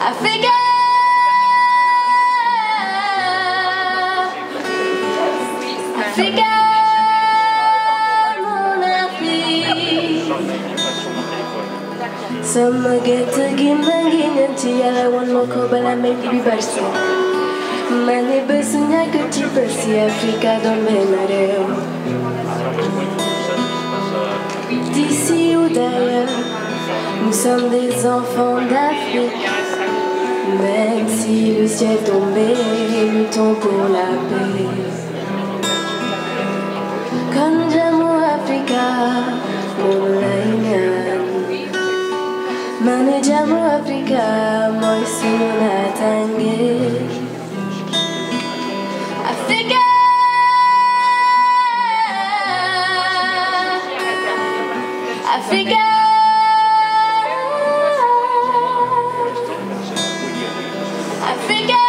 Africa, Africa, mon Afrique. Sama gerte gi maa ngi ñaan ci Yàlla woon ma ko bala may bi barsi. Ma ne bésu ñàkk ci bési Africa doon benn réew. D'ici ou d'ailleurs, nous sommes des enfants d'Afrique. Même si le ciel tombait, luttons pour la paix. Kon jàmmu Africa, moom lay ñaan. Ma ne jàmmu Africa mooy sunu naataange. Africa, Africa, Africa,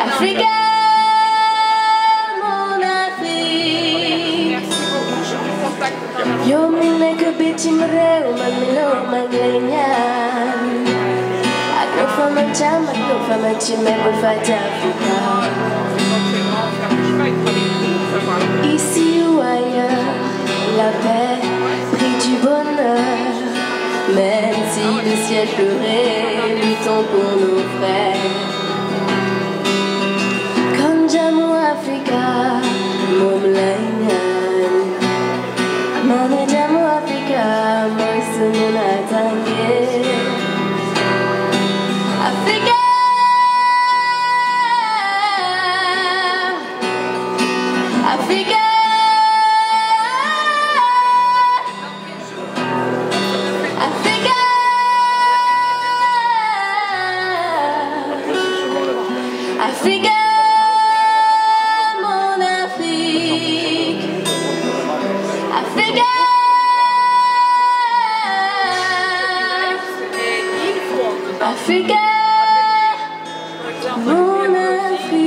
Africa, mon Afrique. Yow mi nekk bitim réew man mi loo mag lay ñaan. Ak loo fa ma jàmm ak loo fa ma ci mel bul fàtte Africa. Ici ou ailleurs, la paix, prix du bonheur. Même si le ciel pleurait, luttons pour nos frères. Comme jàmmu Africa, moom lay ñaan. Ma ne jàmmu Africa mooy sunu naataange. Africa, Africa, Africa, Africa, mon Afrique. Africa, Africa, mon Afrique.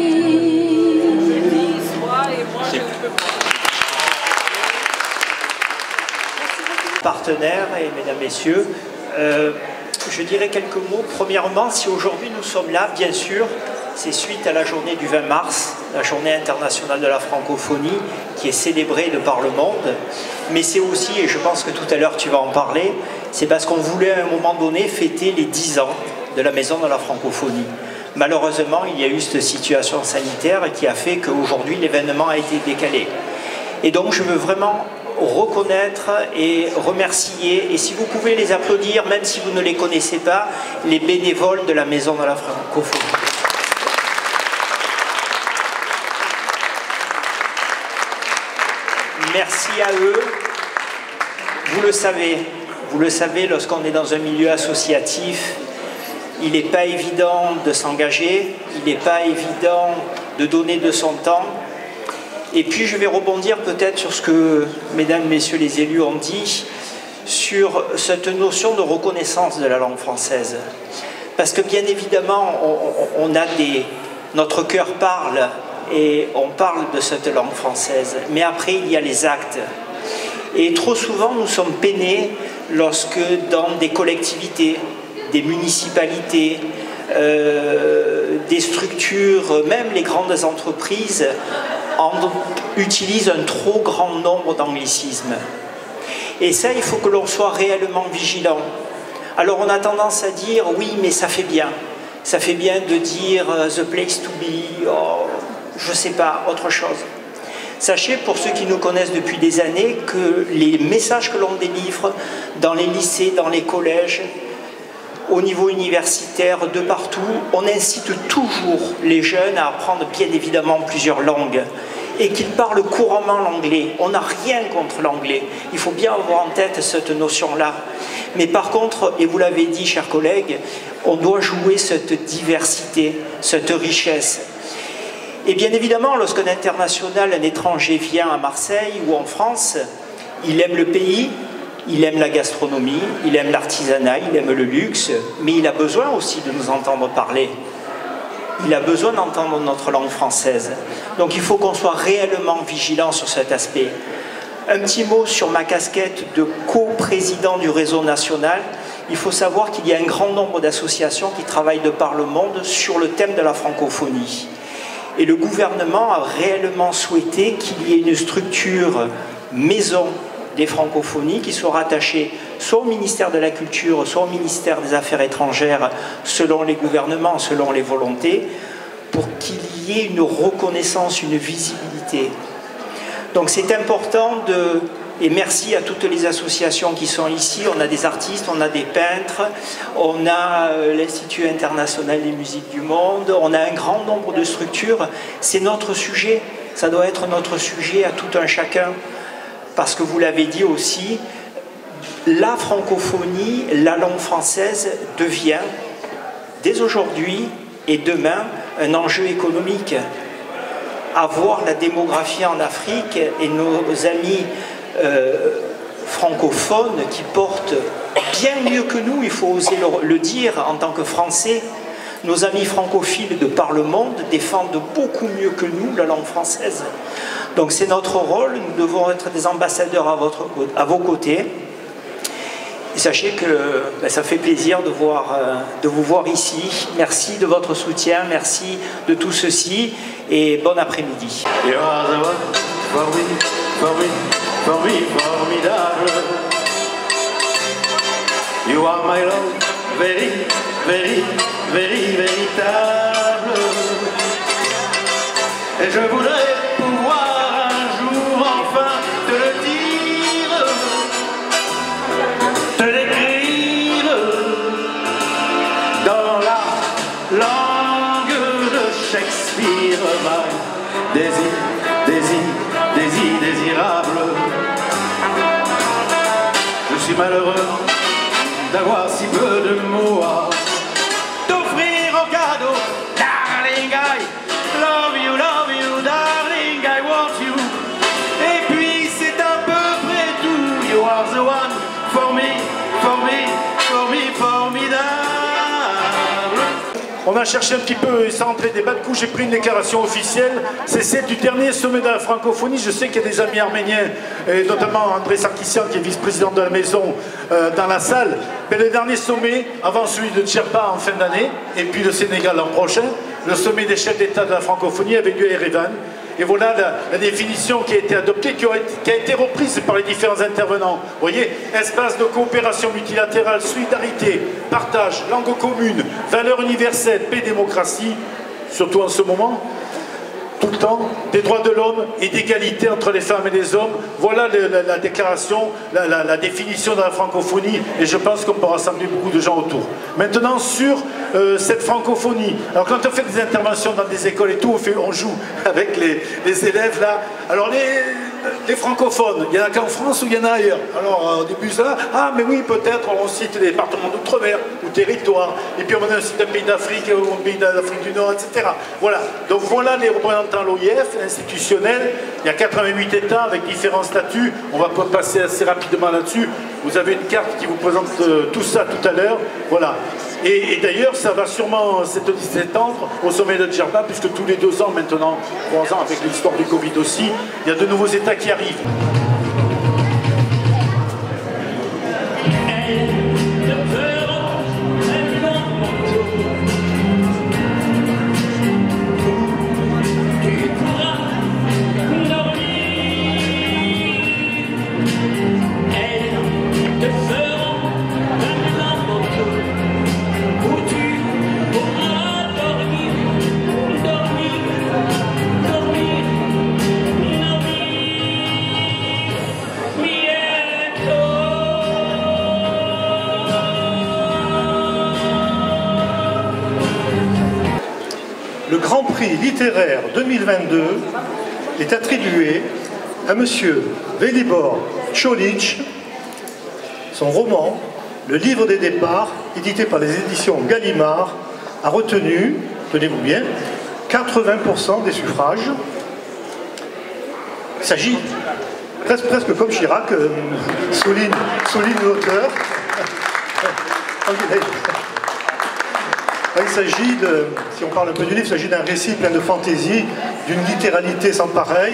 Partenaires et mesdames, messieurs, je dirais quelques mots. Premièrement, si aujourd'hui nous sommes là, bien sûr, c'est suite à la journée du 20 mars, la journée internationale de la francophonie, qui est célébrée de par le monde. Mais c'est aussi, et je pense que tout à l'heure tu vas en parler, c'est parce qu'on voulait à un moment donné fêter les 10 ans de la Maison de la francophonie. Malheureusement, il y a eu cette situation sanitaire qui a fait qu'aujourd'hui l'événement a été décalé. Et donc je veux vraiment reconnaître et remercier, et si vous pouvez les applaudir, même si vous ne les connaissez pas, les bénévoles de la Maison de la francophonie. Merci à eux. Vous le savez, lorsqu'on est dans un milieu associatif, il n'est pas évident de s'engager, il n'est pas évident de donner de son temps. Et puis je vais rebondir peut-être sur ce que mesdames, messieurs les élus ont dit, sur cette notion de reconnaissance de la langue française. Parce que bien évidemment, notre cœur parle et on parle de cette langue française. Mais après, il y a les actes. Et trop souvent, nous sommes peinés lorsque dans des collectivités, des municipalités, des structures, même les grandes entreprises, utilisent un trop grand nombre d'anglicismes. Et ça, il faut que l'on soit réellement vigilant. Alors on a tendance à dire, oui, mais ça fait bien. Ça fait bien de dire « the place to be », oh, je ne sais pas, autre chose. Sachez, pour ceux qui nous connaissent depuis des années, que les messages que l'on délivre dans les lycées, dans les collèges, au niveau universitaire, de partout, on incite toujours les jeunes à apprendre bien évidemment plusieurs langues et qu'ils parlent couramment l'anglais. On n'a rien contre l'anglais. Il faut bien avoir en tête cette notion-là. Mais par contre, et vous l'avez dit, chers collègues, on doit jouer cette diversité, cette richesse. Et bien évidemment, lorsqu'un international, un étranger vient à Marseille ou en France, il aime le pays, il aime la gastronomie, il aime l'artisanat, il aime le luxe, mais il a besoin aussi de nous entendre parler. Il a besoin d'entendre notre langue française. Donc il faut qu'on soit réellement vigilant sur cet aspect. Un petit mot sur ma casquette de co-président du réseau national. Il faut savoir qu'il y a un grand nombre d'associations qui travaillent de par le monde sur le thème de la francophonie. Et le gouvernement a réellement souhaité qu'il y ait une structure maison des francophonies qui soit rattachée soit au ministère de la Culture, soit au ministère des Affaires étrangères, selon les gouvernements, selon les volontés, pour qu'il y ait une reconnaissance, une visibilité. Donc c'est important de... Et merci à toutes les associations qui sont ici. On a des artistes, on a des peintres, on a l'Institut international des musiques du monde, on a un grand nombre de structures. C'est notre sujet, ça doit être notre sujet à tout un chacun. Parce que vous l'avez dit aussi, la francophonie, la langue française devient, dès aujourd'hui et demain, un enjeu économique. Avoir la démographie en Afrique et nos amis francophones qui portent bien mieux que nous, il faut oser le dire en tant que Français, nos amis francophiles de par le monde défendent beaucoup mieux que nous la langue française. Donc c'est notre rôle, nous devons être des ambassadeurs à vos côtés. Et sachez que ça fait plaisir de vous voir ici. Merci de votre soutien, merci de tout ceci et bon après-midi. Formidable. You are my love, very, very, very, véritable. Et je voudrais pouvoir un jour enfin te le dire, te l'écrire dans la langue de Shakespeare. My désirable. Je suis malheureux d'avoir si peu de mots à t'offrir en cadeau. Darling, I love you, darling, I want you. Et puis c'est à peu près tout. You are the one for me, formidable. On a cherché un petit peu, sans entrer des bas de coups, j'ai pris une déclaration officielle. C'est celle du dernier sommet de la francophonie. Je sais qu'il y a des amis arméniens, et notamment André Sarkissian, qui est vice-président de la maison, dans la salle. Mais le dernier sommet, avant celui de Djerba en fin d'année, et puis le Sénégal l'an prochain, le sommet des chefs d'État de la francophonie avait lieu à Erevan. Et voilà la définition qui a été adoptée, qui a été reprise par les différents intervenants. Vous voyez, espace de coopération multilatérale, solidarité, partage, langue commune, valeurs universelles, paix, démocratie, surtout en ce moment, tout le temps, des droits de l'homme et d'égalité entre les femmes et les hommes. Voilà la déclaration, la définition de la francophonie, et je pense qu'on peut rassembler beaucoup de gens autour. Maintenant, sur cette francophonie, alors quand on fait des interventions dans des écoles et tout, on joue avec les élèves là. Alors les francophones, il y en a qu'en France ou il y en a ailleurs? Alors au début ça, ah mais oui peut-être on cite les départements d'outre-mer ou territoires, et puis on cite un pays d'Afrique ou un pays d'Afrique du Nord, etc. Voilà, donc voilà les représentants de l'OIF institutionnels. Il y a 88 États avec différents statuts, on va passer assez rapidement là-dessus. Vous avez une carte qui vous présente tout ça tout à l'heure, voilà. Et d'ailleurs, ça va sûrement s'étendre au sommet de Djerba, puisque tous les 2 ans maintenant, 3 ans avec l'histoire du Covid aussi, il y a de nouveaux États qui arrivent. Le Grand Prix littéraire 2022 est attribué à M. Velibor Čolić. Son roman, Le Livre des départs, édité par les éditions Gallimard, a retenu, tenez-vous bien, 80% des suffrages. Il s'agit, presque comme Chirac, souligne l'auteur. Il s'agit de, si on parle un peu du livre, il s'agit d'un récit plein de fantaisie, d'une littéralité sans pareil,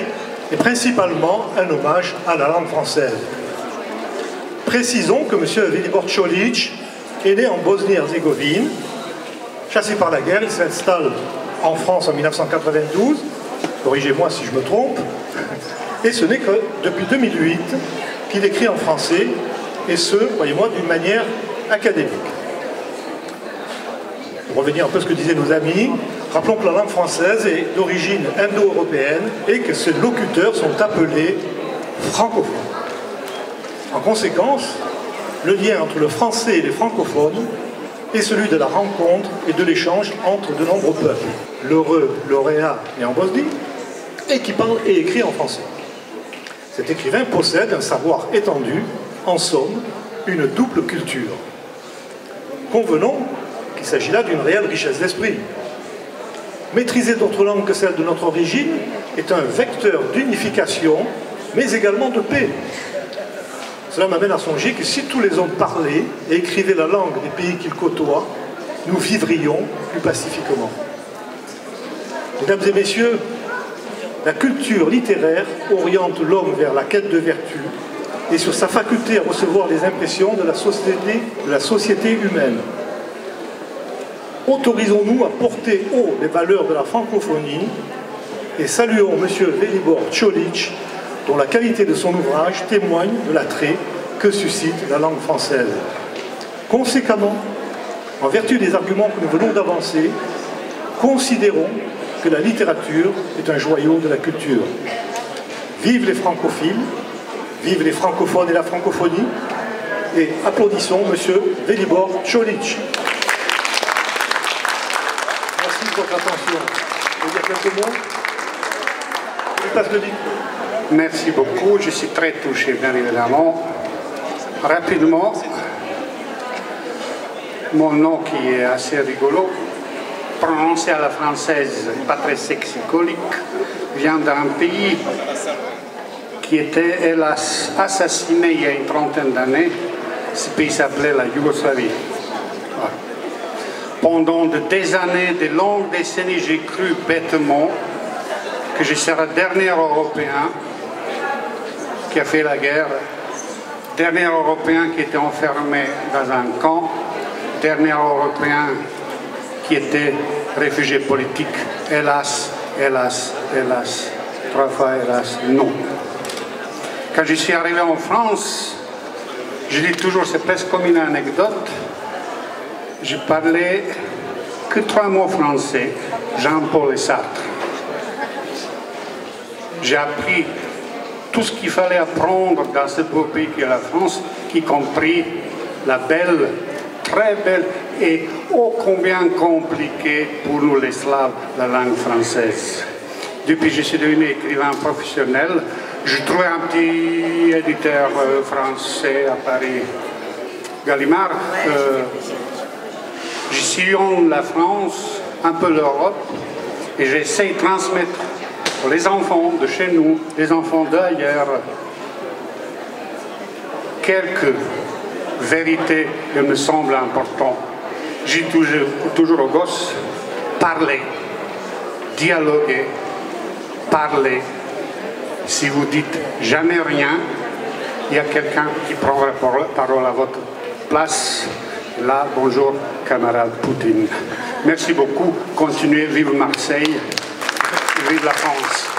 et principalement un hommage à la langue française. Précisons que M. Velibor Čolić est né en Bosnie-Herzégovine. Chassé par la guerre, il s'installe en France en 1992, corrigez-moi si je me trompe, et ce n'est que depuis 2008 qu'il écrit en français, et ce, voyez-moi, d'une manière académique. Pour revenir un peu à ce que disaient nos amis, rappelons que la langue française est d'origine indo-européenne et que ses locuteurs sont appelés francophones. En conséquence, le lien entre le français et les francophones est celui de la rencontre et de l'échange entre de nombreux peuples. L'heureux lauréat est en Bosnie et qui parle et écrit en français. Cet écrivain possède un savoir étendu, en somme, une double culture. Convenons qu'il s'agit là d'une réelle richesse d'esprit. Maîtriser d'autres langues que celles de notre origine est un vecteur d'unification, mais également de paix. Cela m'amène à songer que si tous les hommes parlaient et écrivaient la langue des pays qu'ils côtoient, nous vivrions plus pacifiquement. Mesdames et messieurs, la culture littéraire oriente l'homme vers la quête de vertu et sur sa faculté à recevoir les impressions de la société humaine. Autorisons-nous à porter haut les valeurs de la francophonie et saluons M. Velibor Čolić, dont la qualité de son ouvrage témoigne de l'attrait que suscite la langue française. Conséquemment, en vertu des arguments que nous venons d'avancer, considérons que la littérature est un joyau de la culture. Vive les francophiles, vive les francophones et la francophonie, et applaudissons M. Velibor Čolić. Merci de votre attention. Vous voulez dire quelques mots? Je passe le micro. Merci beaucoup, je suis très touché, bien évidemment. Rapidement, mon nom qui est assez rigolo, prononcé à la française, pas très sexicolique, vient d'un pays qui était, hélas, assassiné il y a une trentaine d'années. Ce pays s'appelait la Yougoslavie. Voilà. Pendant des années, de longues décennies, j'ai cru bêtement que je serais le dernier Européen qui a fait la guerre, dernier Européen qui était enfermé dans un camp, dernier Européen qui était réfugié politique. Hélas, hélas, hélas, 3 fois hélas, non. Quand je suis arrivé en France, je dis toujours, c'est presque comme une anecdote, je parlais que 3 mots français, Jean-Paul et Sartre. J'ai appris tout ce qu'il fallait apprendre dans ce beau pays qu'est la France, y compris la belle, très belle et ô combien compliquée pour nous les Slaves, la langue française. Depuis que je suis devenu écrivain professionnel, je trouvais un petit éditeur français à Paris, Gallimard. Je sillonne la France, un peu l'Europe, et j'essaie de transmettre pour les enfants de chez nous, les enfants d'ailleurs, quelques vérités qui me semblent importantes. J'ai toujours aux gosses, parlez, dialoguez, parlez. Si vous dites jamais rien, il y a quelqu'un qui prendra la parole à votre place. Là, bonjour, camarade Poutine. Merci beaucoup. Continuez, vive Marseille. Vive la France.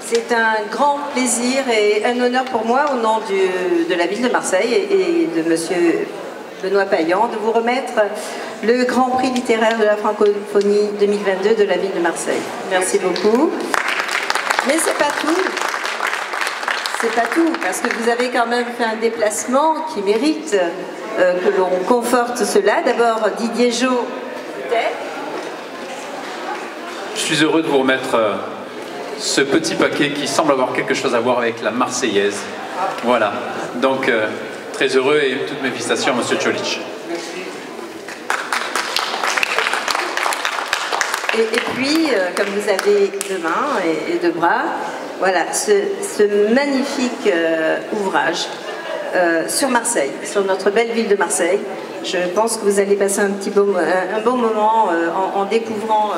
C'est un grand plaisir et un honneur pour moi, au nom de la ville de Marseille et de M. Benoît Payan, de vous remettre le Grand Prix littéraire de la francophonie 2022 de la ville de Marseille. Merci beaucoup. Mais c'est pas tout. C'est pas tout, parce que vous avez quand même fait un déplacement qui mérite que l'on conforte cela. D'abord, Didier Jo. Je suis heureux de vous remettre ce petit paquet qui semble avoir quelque chose à voir avec la Marseillaise. Voilà, donc très heureux et toutes mes félicitations à M. Čolić. Et puis, comme vous avez 2 mains et 2 bras, voilà, ce magnifique ouvrage sur Marseille, sur notre belle ville de Marseille. Je pense que vous allez passer un bon moment en découvrant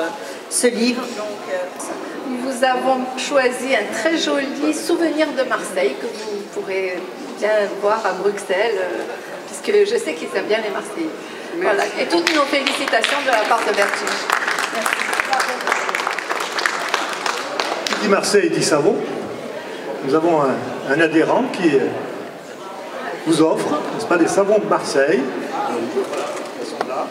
ce livre. Nous avons choisi un très joli souvenir de Marseille que vous pourrez bien voir à Bruxelles, puisque je sais qu'ils aiment bien les Marseillais. Voilà. Et toutes nos félicitations de la part de Vertige. Qui dit Marseille dit savon. Nous avons un adhérent qui vous offre, n'est-ce pas, des savons de Marseille. Ils sont là.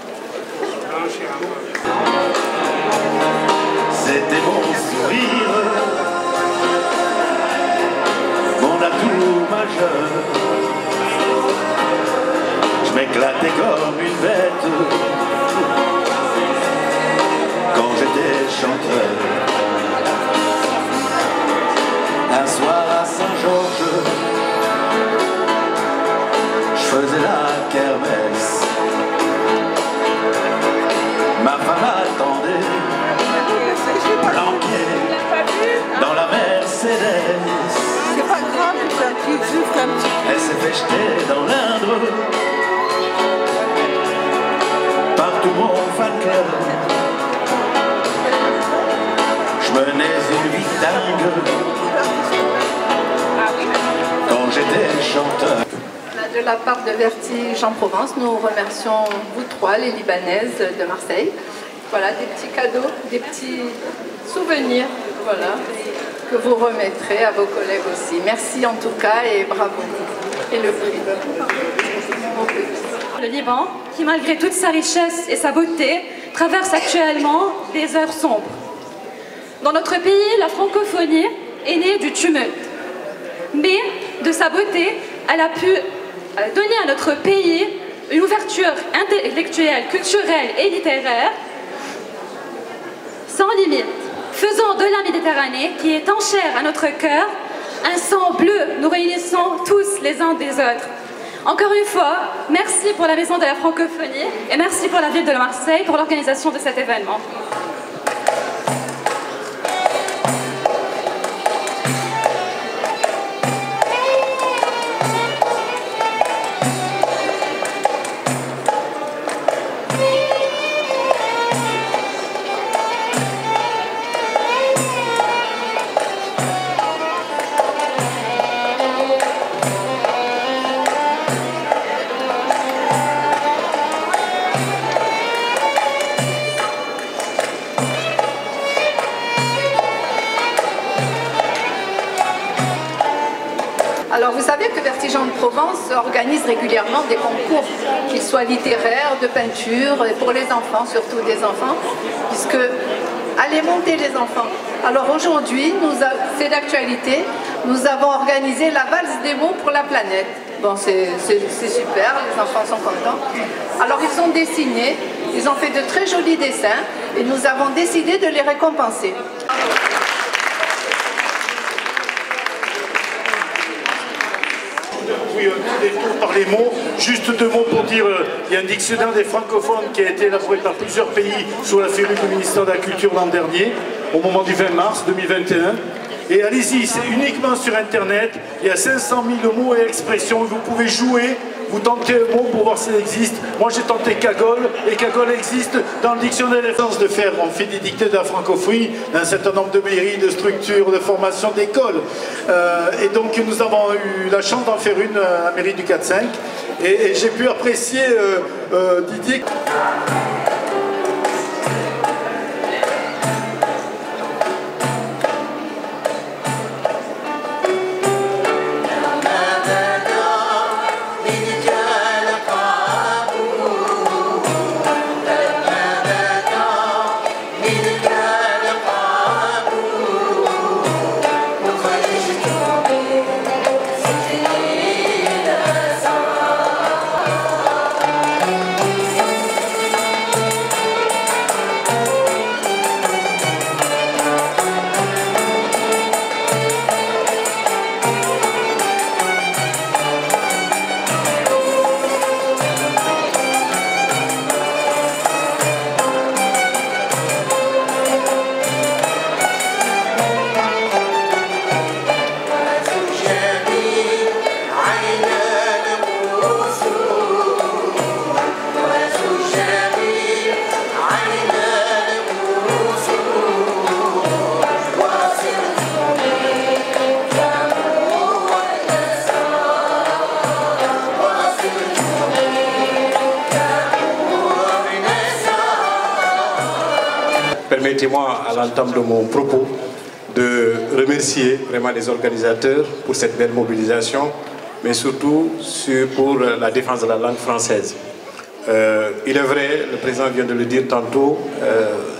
C'était mon sourire, mon atout majeur. Je m'éclatais comme une bête quand j'étais chanteur. Un soir à Saint-Georges, je faisais la kermesse. Ma femme attendait, planqué dans la Mercedes. C'est pas grave, elle s'est fait jeter dans l'Indre par tout mon fan club. Je menais une vie dingue quand j'étais chanteur. De la part de Vertige en Provence, nous remercions vous trois, les Libanaises de Marseille. Voilà, des petits cadeaux, des petits souvenirs, voilà, que vous remettrez à vos collègues aussi. Merci en tout cas et bravo. Et le prix. Le Liban, qui malgré toute sa richesse et sa beauté, traverse actuellement des heures sombres. Dans notre pays, la francophonie est née du tumulte. Mais de sa beauté, elle a pu donner à notre pays une ouverture intellectuelle, culturelle et littéraire sans limite, faisant de la Méditerranée, qui est en chair à notre cœur, un sang bleu nous réunissant tous les uns des autres. Encore une fois, merci pour la Maison de la Francophonie et merci pour la ville de Marseille pour l'organisation de cet événement. Alors vous savez que Vertige en Provence organise régulièrement des concours, qu'ils soient littéraires, de peinture, et pour les enfants, surtout des enfants, puisque allez monter les enfants. Alors aujourd'hui, c'est d'actualité, nous avons organisé la valse des mots pour la planète. Bon, c'est super, les enfants sont contents. Alors ils ont dessiné, ils ont fait de très jolis dessins et nous avons décidé de les récompenser. Oui, un petit détour par les mots. Juste deux mots pour dire, il y a un dictionnaire des francophones qui a été élaboré par plusieurs pays sous la férule du ministère de la Culture l'an dernier, au moment du 20 mars 2021. Et allez-y, c'est uniquement sur Internet, il y a 500 000 mots et expressions, vous pouvez jouer, vous tentez un mot pour voir s'il existe. Moi j'ai tenté cagole, et cagole existe dans le dictionnaire des France de faire. On fait des dictées de la francophonie dans un certain nombre de mairies, de structures, de formations, d'écoles. Et donc nous avons eu la chance d'en faire une à la mairie du 4-5. Et j'ai pu apprécier Didier. permettez-moi, à l'entame de mon propos, de remercier vraiment les organisateurs pour cette belle mobilisation, mais surtout pour la défense de la langue française. Il est vrai, le président vient de le dire tantôt,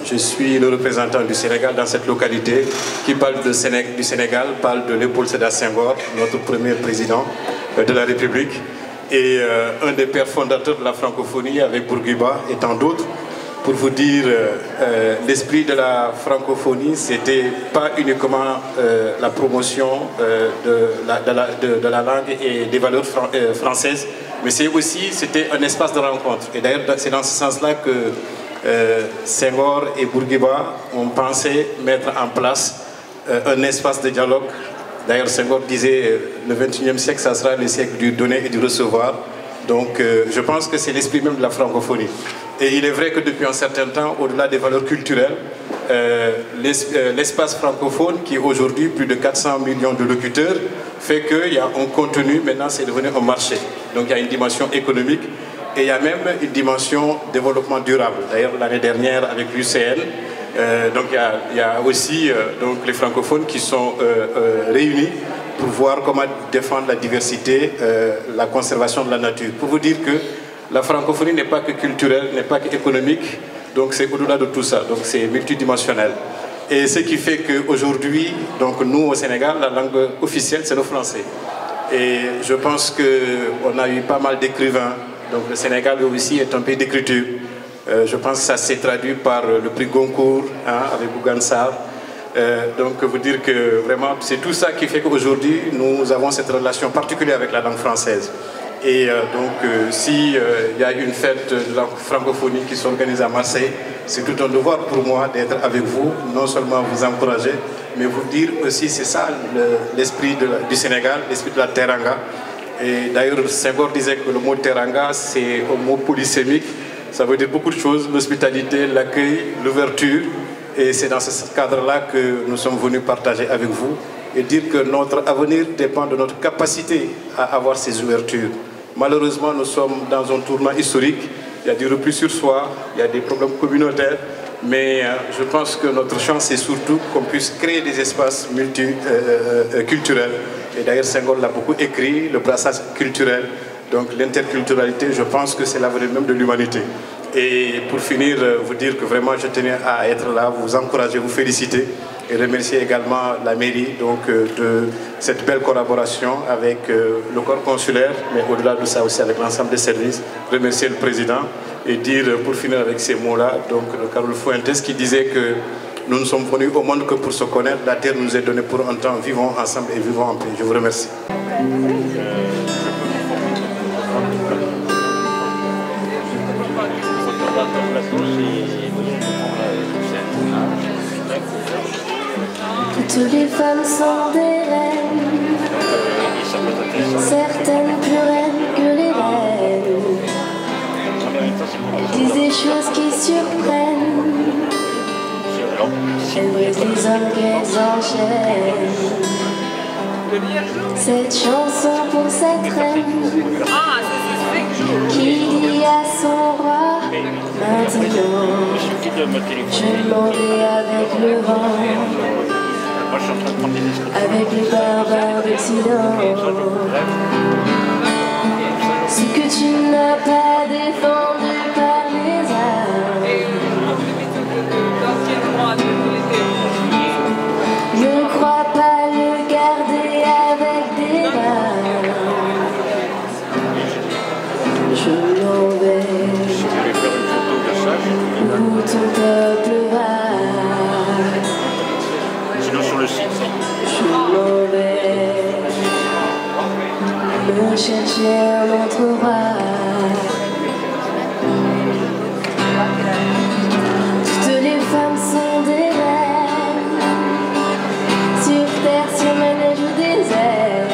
je suis le représentant du Sénégal dans cette localité. Qui parle du Sénégal parle de Léopold Sédar Senghor, notre premier président de la République, et un des pères fondateurs de la francophonie avec Bourguiba et tant d'autres. Pour vous dire, l'esprit de la francophonie, c'était pas uniquement la promotion de la langue et des valeurs françaises, mais c'était un espace de rencontre. Et d'ailleurs, c'est dans ce sens-là que Senghor et Bourguiba ont pensé mettre en place un espace de dialogue. D'ailleurs, Senghor disait le 21e siècle, ça sera le siècle du donner et du recevoir. Donc, je pense que c'est l'esprit même de la francophonie. Et il est vrai que depuis un certain temps, au-delà des valeurs culturelles, l'espace francophone, qui est aujourd'hui plus de 400 millions de locuteurs, fait qu'il y a un contenu, maintenant c'est devenu un marché. Donc il y a une dimension économique et il y a même une dimension développement durable. D'ailleurs l'année dernière avec l'UCN, donc il y a aussi donc, les francophones qui sont réunis pour voir comment défendre la diversité, la conservation de la nature. Pour vous dire que la francophonie n'est pas que culturelle, n'est pas que économique, donc c'est au-delà de tout ça, donc c'est multidimensionnel. Et ce qui fait qu'aujourd'hui, donc nous au Sénégal, la langue officielle c'est le français. Et je pense qu'on a eu pas mal d'écrivains, donc le Sénégal aussi est un pays d'écriture. Je pense que ça s'est traduit par le prix Goncourt avec Bougan Sarr. Donc vous dire que vraiment c'est tout ça qui fait qu'aujourd'hui nous avons cette relation particulière avec la langue française. Et donc s'il y a une fête de la francophonie qui s'organise à Marseille, c'est tout un devoir pour moi d'être avec vous, non seulement vous encourager, mais vous dire aussi c'est ça l'esprit du Sénégal, l'esprit de la teranga. Et d'ailleurs Senghor disait que le mot teranga c'est un mot polysémique, ça veut dire beaucoup de choses, l'hospitalité, l'accueil, l'ouverture. Et c'est dans ce cadre-là que nous sommes venus partager avec vous et dire que notre avenir dépend de notre capacité à avoir ces ouvertures. Malheureusement, nous sommes dans un tournant historique. Il y a du repli sur soi, il y a des problèmes communautaires, mais je pense que notre chance, c'est surtout qu'on puisse créer des espaces multiculturels. Et d'ailleurs, Senghor l'a beaucoup écrit, le brassage culturel. Donc l'interculturalité, je pense que c'est l'avenir même de l'humanité. Et pour finir, vous dire que vraiment je tenais à être là, vous encourager, vous féliciter et remercier également la mairie donc, de cette belle collaboration avec le corps consulaire, mais au-delà de ça aussi avec l'ensemble des services, remercier le président et dire, pour finir avec ces mots-là, donc Carole Fuentes qui disait que nous ne sommes venus au monde que pour se connaître, la terre nous est donnée pour un temps, vivons ensemble et vivons en paix. Je vous remercie. Toutes les femmes sont des reines, certaines plus reines que les reines. Elles disent des choses qui surprennent, elles brisent les hommes qu'elles enchaînent. Cette chanson pour cette reine qui dit à son roi: maintenant je m'en vais avec le vent, avec les barbares d'Occident. Ce que tu n'as pas défendu par les armes, ne crois pas le garder avec des larmes. Je m'en vais où ton peuple va. Je m'en vais me chercher un autre roi. Toutes les femmes sont des reines, sur terre, sur manège ou désert.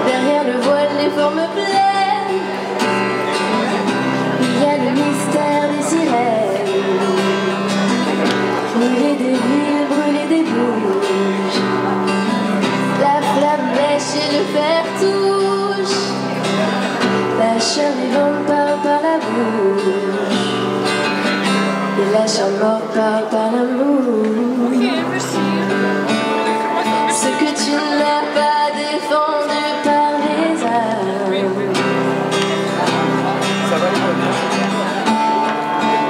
Derrière le voile, les formes pleines, il y a le mystère des sirènes. Brûler des villes, brûler des bouches, la flamme lèche et le fer touche, la chair vivante parle par la bouche, et lâche à mort par l'amour. Ce que tu n'as pas défendu par les armes.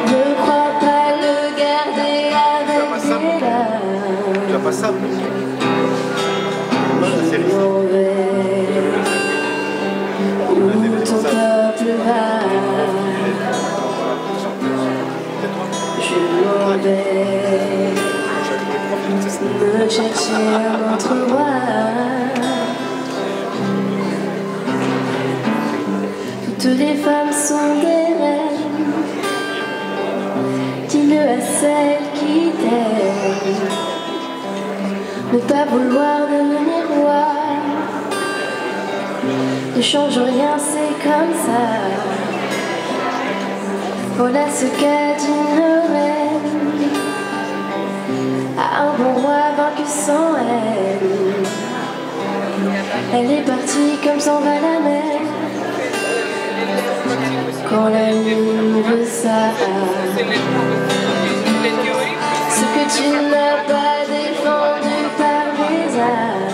Ne crois pas le garder avec tes larmes. Je m'en vais où ton peuple va. Je m'en vais me chercher un autre roi. Toutes les femmes sont des reines. Dis-le à celles qui t'aiment. Ne pas vouloir devenir roi ne change rien, c'est comme ça. Voilà ce qu'a dit une reine à un bon roi vaincu sans elle. Elle est partie comme s'en va la mer quand la lune veut ça. Ce que tu n'as pas défendu par les armes.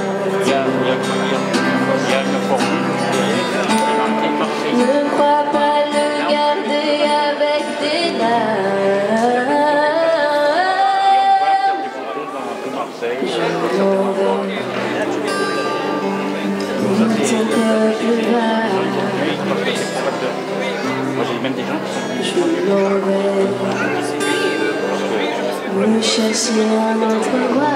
Ne crois pas le garder avec tes larmes. Je m'en vais où ton peuple va. Je m'en vais me chercher un autre roi.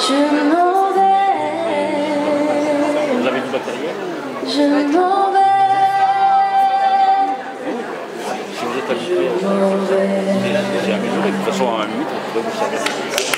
Je m'en vais. Je m'en vais. Si vous êtes habitué, j'ai amélioré. De toute façon, à 1 minute, on peut vous servir.